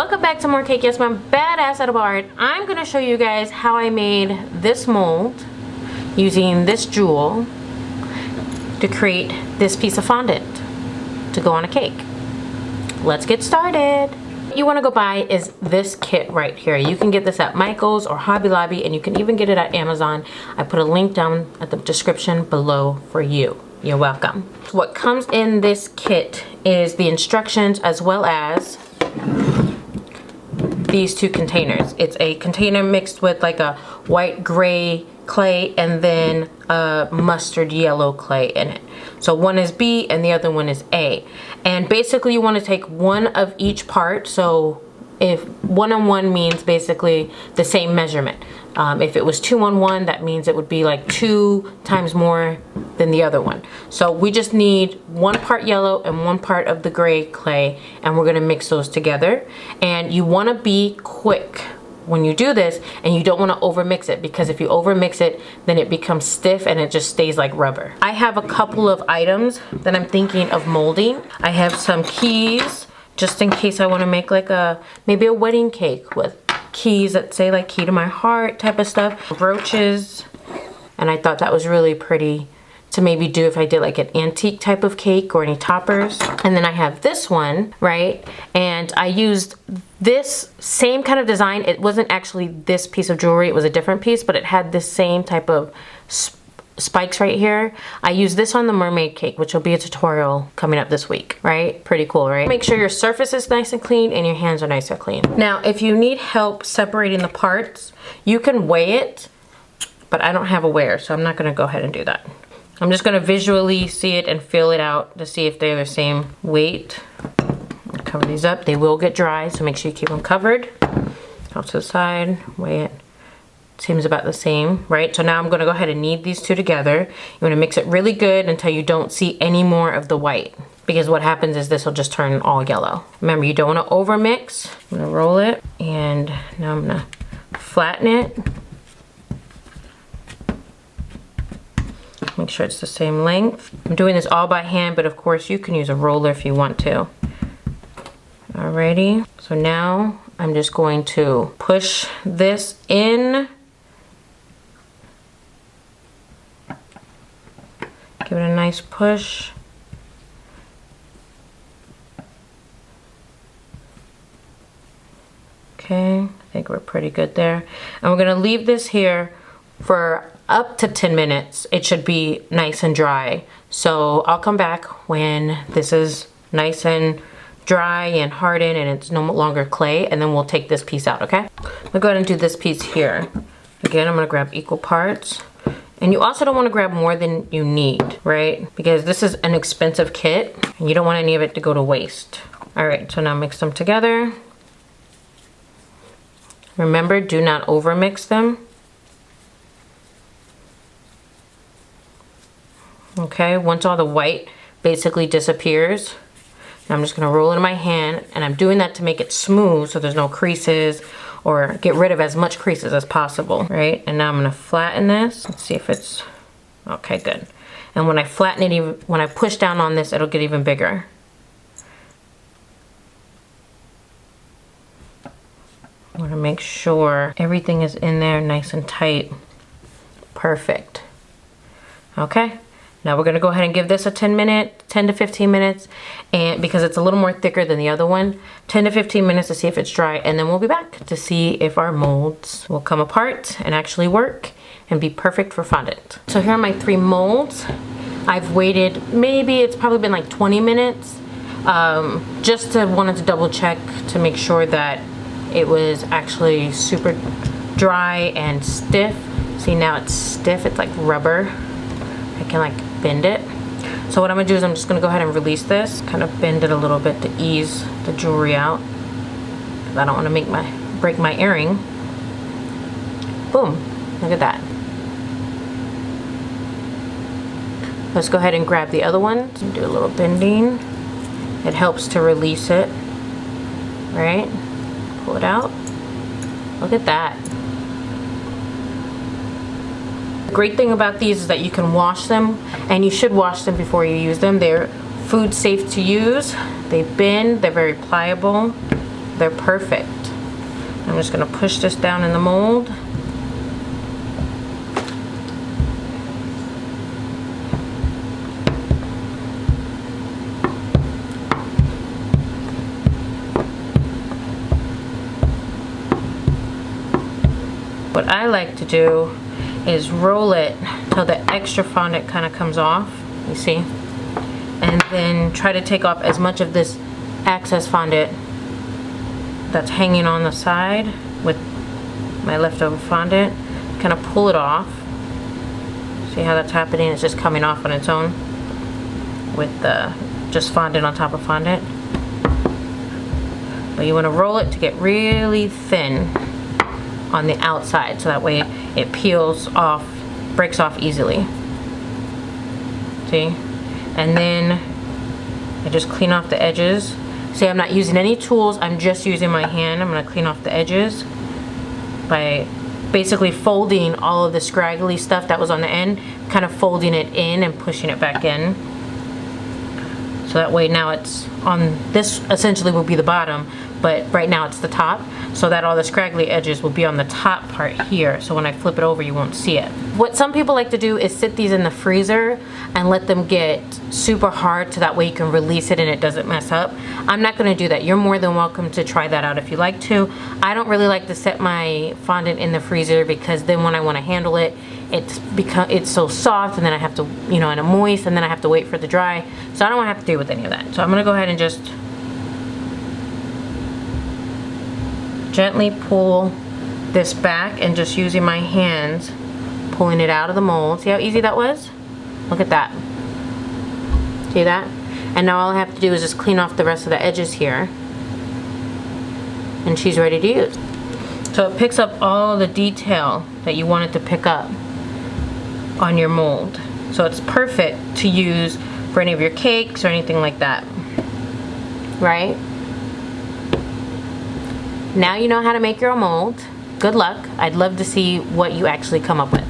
Welcome back to more Cake. Yes, my badass edible art. I'm gonna show you guys how I made this mold using this jewel to create this piece of fondant to go on a cake. Let's get started. What you want to go buy is this kit right here. You can get this at Michael's or Hobby Lobby, and you can even get it at Amazon. I put a link down at the description below for you. You're welcome. What comes in this kit is the instructions as well as these two containers. It's a container mixed with like a white gray clay and then a mustard yellow clay in it. So one is B and the other one is A. And basically you want to take one of each part. So if 1 on 1 means basically the same measurement. If it was 2 on 1, that means it would be like 2 times more than the other one. So we just need 1 part yellow and 1 part of the gray clay, and we're gonna mix those together. And you wanna be quick when you do this, and you don't wanna overmix it, because if you overmix it, then it becomes stiff and it just stays like rubber. I have a couple of items that I'm thinking of molding. I have some keys, just in case I wanna make like maybe a wedding cake with keys that say like key to my heart type of stuff. Brooches, and I thought that was really pretty to maybe do if I did like an antique type of cake or any toppers. And then I have this one, right? And I used this same kind of design. It wasn't actually this piece of jewelry, it was a different piece, but it had this same type of spikes right here. I use this on the mermaid cake, which will be a tutorial coming up this week, right? Pretty cool, right? Make sure your surface is nice and clean and your hands are nice and clean. Now, if you need help separating the parts, you can weigh it, but I don't have a weigher, so I'm not gonna go ahead and do that. I'm just gonna visually see it and feel it out to see if they're the same weight. Cover these up, they will get dry, so make sure you keep them covered. Off to the side, weigh it. Seems about the same, right? So now I'm gonna go ahead and knead these two together. You wanna mix it really good until you don't see any more of the white, because what happens is this will just turn all yellow. Remember, you don't wanna over mix. I'm gonna roll it, and now I'm gonna flatten it. Make sure it's the same length. I'm doing this all by hand, but of course you can use a roller if you want to. Alrighty, so now I'm just going to push this in. Give it a nice push. Okay, I think we're pretty good there. And we're gonna leave this here for up to 10 minutes. It should be nice and dry. So I'll come back when this is nice and dry and hardened and it's no longer clay, and then we'll take this piece out, okay? I'm gonna go ahead and do this piece here. Again, I'm gonna grab equal parts. And you also don't wanna grab more than you need, right? Because this is an expensive kit and you don't want any of it to go to waste. All right, so now mix them together. Remember, do not over mix them. Okay, once all the white basically disappears, now I'm just gonna roll it in my hand, and I'm doing that to make it smooth so there's no creases, or get rid of as much creases as possible, right? And now I'm gonna flatten this. Let's see if it's, okay, good. And when I flatten it, when I push down on this, it'll get even bigger. I wanna make sure everything is in there nice and tight. Perfect. Okay. Now we're gonna go ahead and give this a 10 to 15 minutes, and because it's a little more thicker than the other one, 10 to 15 minutes to see if it's dry, and then we'll be back to see if our molds will come apart and actually work and be perfect for fondant. So here are my 3 molds. I've waited, maybe it's probably been like 20 minutes, wanted to double check to make sure that it was actually super dry and stiff. See, now it's stiff, it's like rubber. I can like bend it. So what I'm gonna do is I'm just gonna go ahead and release this, kind of bend it a little bit to ease the jewelry out, because I don't want to break my earring. Boom, look at that. Let's go ahead and grab the other one and do a little bending. It helps to release it, right? Pull it out. Look at that. The great thing about these is that you can wash them, and you should wash them before you use them. They're food safe to use. They bend, they're very pliable. they're perfect. I'm just gonna push this down in the mold. What I like to do is roll it till the extra fondant kind of comes off, you see? And then try to take off as much of this excess fondant that's hanging on the side with my leftover fondant. Kind of pull it off. See how that's happening? It's just coming off on its own with just fondant on top of fondant. But you want to roll it to get really thin on the outside, so that way it peels off, breaks off easily. See? And then I just clean off the edges. See, I'm not using any tools, I'm just using my hand. I'm gonna clean off the edges by basically folding all of the scraggly stuff that was on the end, kind of folding it in and pushing it back in. So that way now it's on, this essentially will be the bottom, but right now it's the top, so that all the scraggly edges will be on the top part here, so when I flip it over you won't see it. What some people like to do is sit these in the freezer and let them get super hard so that way you can release it and it doesn't mess up. I'm not going to do that. You're more than welcome to try that out if you like to. I don't really like to set my fondant in the freezer because then when I want to handle it, it's so soft, and then I have to, you know, and it's moist, and then I have to wait for it to dry. So I don't want to have to deal with any of that. So I'm going to go ahead and just gently pull this back and just using my hands, pulling it out of the mold. See how easy that was? Look at that. See that? And now all I have to do is just clean off the rest of the edges here, and she's ready to use. So it picks up all the detail that you want it to pick up on your mold. So it's perfect to use for any of your cakes or anything like that, right? Now you know how to make your own mold. Good luck. I'd love to see what you actually come up with.